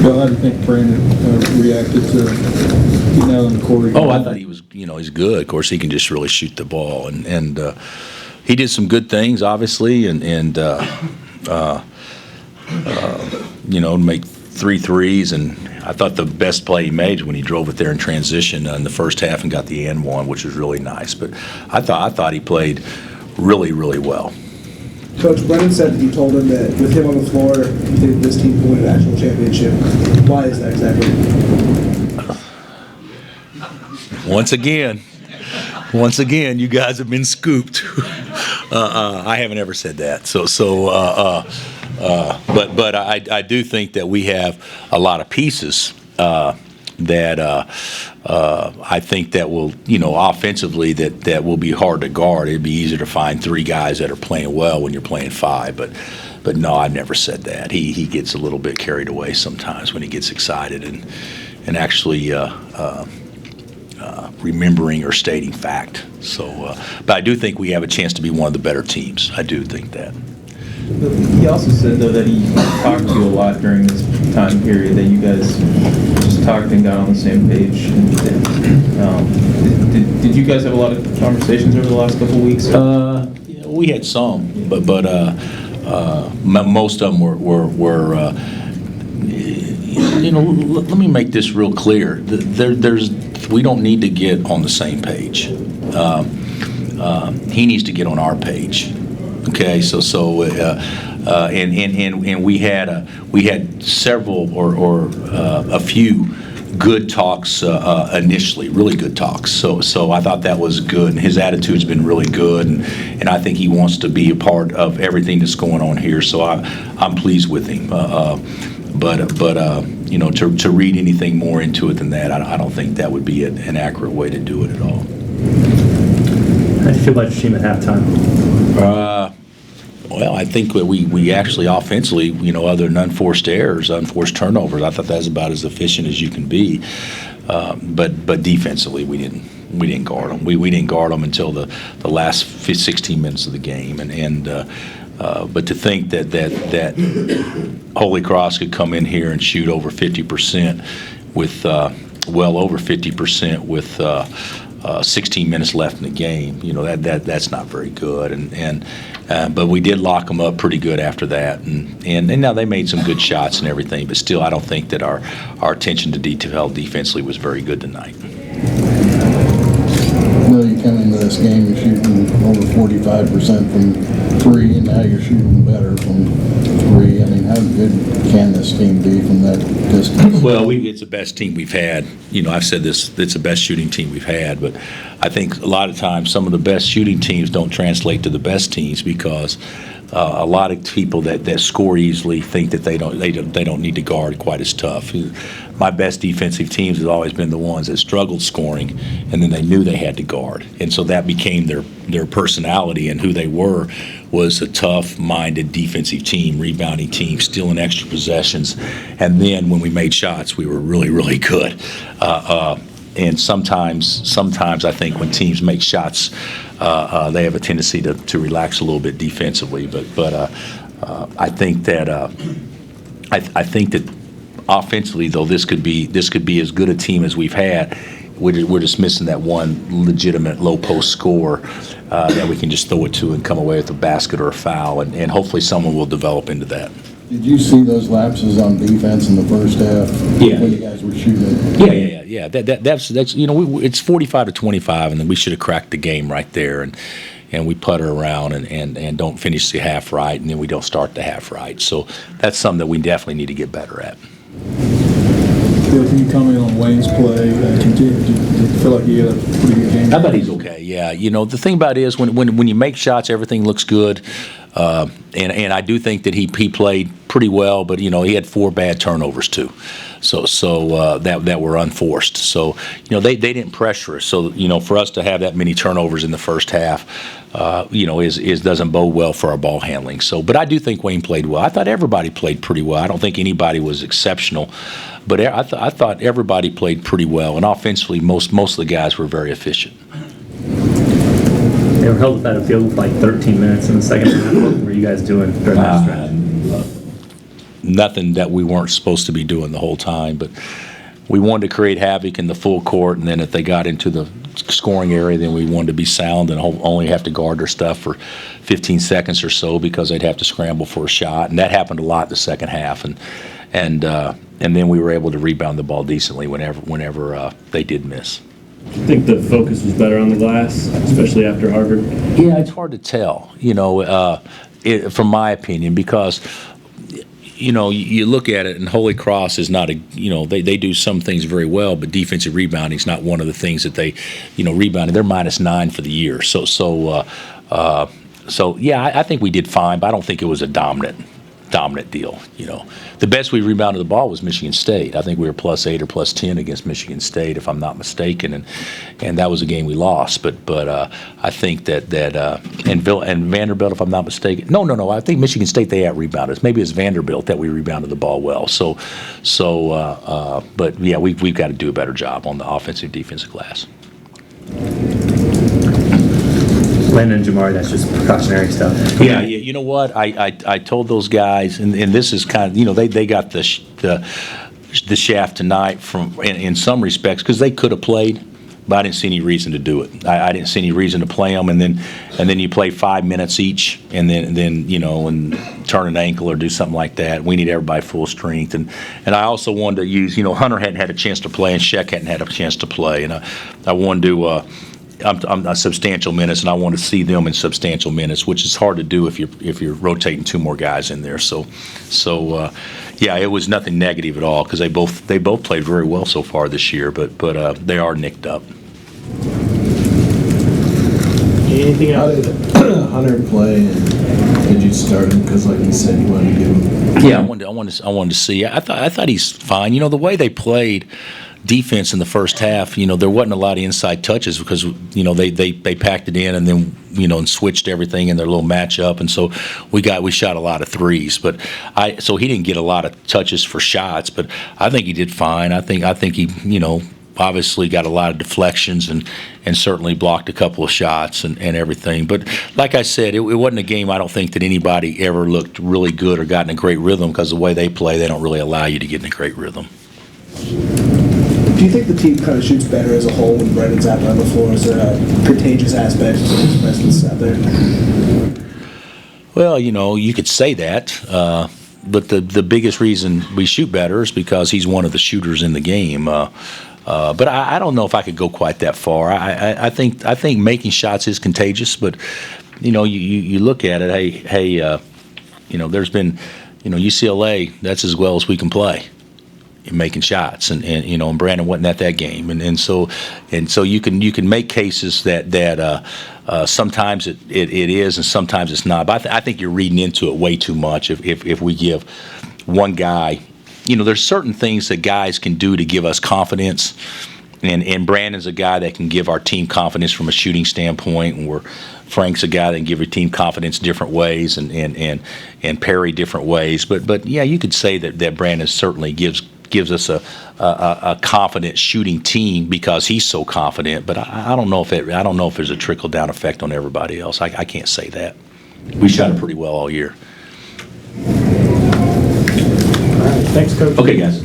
Well, how do you think Brandon reacted to getting out on the court? Oh, I thought he was, he's good. Of course, he can just really shoot the ball, and he did some good things, obviously, and make 3 threes. And I thought the best play he made was when he drove it there in transition in the first half and got the and one, which was really nice. But I thought he played really, really well. Coach, Brennan said that you told him that with him on the floor, you think this team can win an actual championship. Why is that exactly? Once again, you guys have been scooped. I haven't ever said that. But I do think that we have a lot of pieces that I think that will, offensively that will be hard to guard. It'd be easier to find 3 guys that are playing well when you're playing 5. But no, I've never said that. He gets a little bit carried away sometimes when he gets excited and actually remembering or stating fact. So, but I do think we have a chance to be one of the better teams. I do think that. He also said, though, that he talked to you a lot during this time period, that you guys just talked and got on the same page. Did you guys have a lot of conversations over the last couple of weeks? Yeah, we had some, but most of them were let me make this real clear. We don't need to get on the same page. He needs to get on our page. Okay, and we had several or a few good talks initially, really good talks. So I thought that was good, and his attitude's been really good, and I think he wants to be a part of everything that's going on here. So I'm pleased with him. But to read anything more into it than that, I don't think that would be an accurate way to do it at all. How do you feel about your team at halftime? Well, I think that we actually offensively, other than unforced errors, unforced turnovers, I thought that was about as efficient as you can be. But defensively, we didn't guard them. We didn't guard them until the last 16 minutes of the game, but to think that Holy Cross could come in here and shoot over 50% with well over 50% with 16 minutes left in the game, that's not very good. But we did lock them up pretty good after that, and now they made some good shots and everything. But still, I don't think that our attention to detail defensively was very good tonight. Well, you come into this game shooting over 45% from 3, and now you're shooting better from 3. I mean, how good can this team be from that distance? Well, it's the best team we've had. I've said this, it's the best shooting team we've had, but I think a lot of times some of the best shooting teams don't translate to the best teams because a lot of people that score easily think that they don't need to guard quite as tough. My best defensive teams have always been the ones that struggled scoring, and then they knew they had to guard, and so that became their personality, and who they were was a tough-minded defensive team, rebounding team, stealing extra possessions, and then when we made shots, we were really, really good. And sometimes I think when teams make shots, they have a tendency to relax a little bit defensively. But I think that offensively, though, this could be as good a team as we've had. We're just missing that one legitimate low post score that we can just throw it to and come away with a basket or a foul, and hopefully someone will develop into that. Did you see those lapses on defense in the first half? Yeah. When you guys were shooting? Yeah. That's it's 45-25, and then we should have cracked the game right there, and we putter around and don't finish the half right, and then we don't start the half right. So that's something that we definitely need to get better at. Bill, can you comment on Wayne's play? Do you feel like he had a pretty good game? I bet he's okay. Yeah, the thing about it is when you make shots, everything looks good, and I do think that he played pretty well, but he had 4 bad turnovers too, so that were unforced. So they didn't pressure us. So for us to have that many turnovers in the first half, is doesn't bode well for our ball handling. So, but I do think Wayne played well. I thought everybody played pretty well. I don't think anybody was exceptional, but I thought everybody played pretty well. And offensively, most of the guys were very efficient. They were held at a field with like 13 minutes in the second half. What were you guys doing during that stretch? Nothing that we weren't supposed to be doing the whole time, but we wanted to create havoc in the full court, and then if they got into the scoring area, then we wanted to be sound and only have to guard their stuff for 15 seconds or so because they'd have to scramble for a shot, and that happened a lot in the second half, and then we were able to rebound the ball decently whenever they did miss. I think the focus was better on the glass, especially after Harvard. Yeah, it's hard to tell, from my opinion, because you look at it, and Holy Cross is not they do some things very well, but defensive rebounding is not one of the things that they, rebounding. They're -9 for the year. So yeah, I think we did fine, but I don't think it was a dominant deal. The best we rebounded the ball was Michigan State. I think we were +8 or +10 against Michigan State, if I'm not mistaken, and that was a game we lost. But I think that and Vanderbilt, if I'm not mistaken, no, I think Michigan State, they out-rebounded us. Maybe it's Vanderbilt that we rebounded the ball well. But yeah, we've got to do a better job on the offensive defensive glass. Len and Jamari, that's just precautionary stuff. Yeah, you know what? I told those guys, and this is kind of, they got the shaft tonight in some respects because they could have played, but I didn't see any reason to do it. I didn't see any reason to play them, and then you play 5 minutes each, and then and turn an ankle or do something like that. We need everybody full strength, and I also wanted to use, Hunter hadn't had a chance to play, and Sheck hadn't had a chance to play, and I wanted to. I'm substantial minutes, and I want to see them in substantial minutes, which is hard to do if you're rotating 2 more guys in there. So yeah, it was nothing negative at all because they both played very well so far this year, but they are nicked up. Anything How else? did Hunter play, and did you start him because, like you said, you wanted to give him? Yeah, I wanted to see. I thought he's fine. The way they played defense in the first half, there wasn't a lot of inside touches because they packed it in and then and switched everything in their little matchup, and so we shot a lot of threes. But so he didn't get a lot of touches for shots, but I think he did fine. I think he obviously got a lot of deflections and certainly blocked a couple of shots and everything. But like I said, it wasn't a game I don't think that anybody ever looked really good or got in a great rhythm because the way they play, they don't really allow you to get in a great rhythm. Do you think the team kind of shoots better as a whole when Brennan's out on the floor? Is there a contagious aspect to his presence out there? Well, you could say that, but the biggest reason we shoot better is because he's one of the shooters in the game. But I don't know if I could go quite that far. I think making shots is contagious, but you look at it. Hey, there's been UCLA. That's as well as we can play. Making shots, and Brandon wasn't at that game, and so you can make cases that sometimes it is and sometimes it's not. But I think you're reading into it way too much. If we give one guy, there's certain things that guys can do to give us confidence, and Brandon's a guy that can give our team confidence from a shooting standpoint, and Frank's a guy that can give your team confidence different ways, and Perry different ways. But yeah, you could say that Brandon certainly gives us a confident shooting team because he's so confident. But I don't know if there's a trickle down effect on everybody else. I can't say that. We shot it pretty well all year. All right, thanks, Coach. Okay, guys.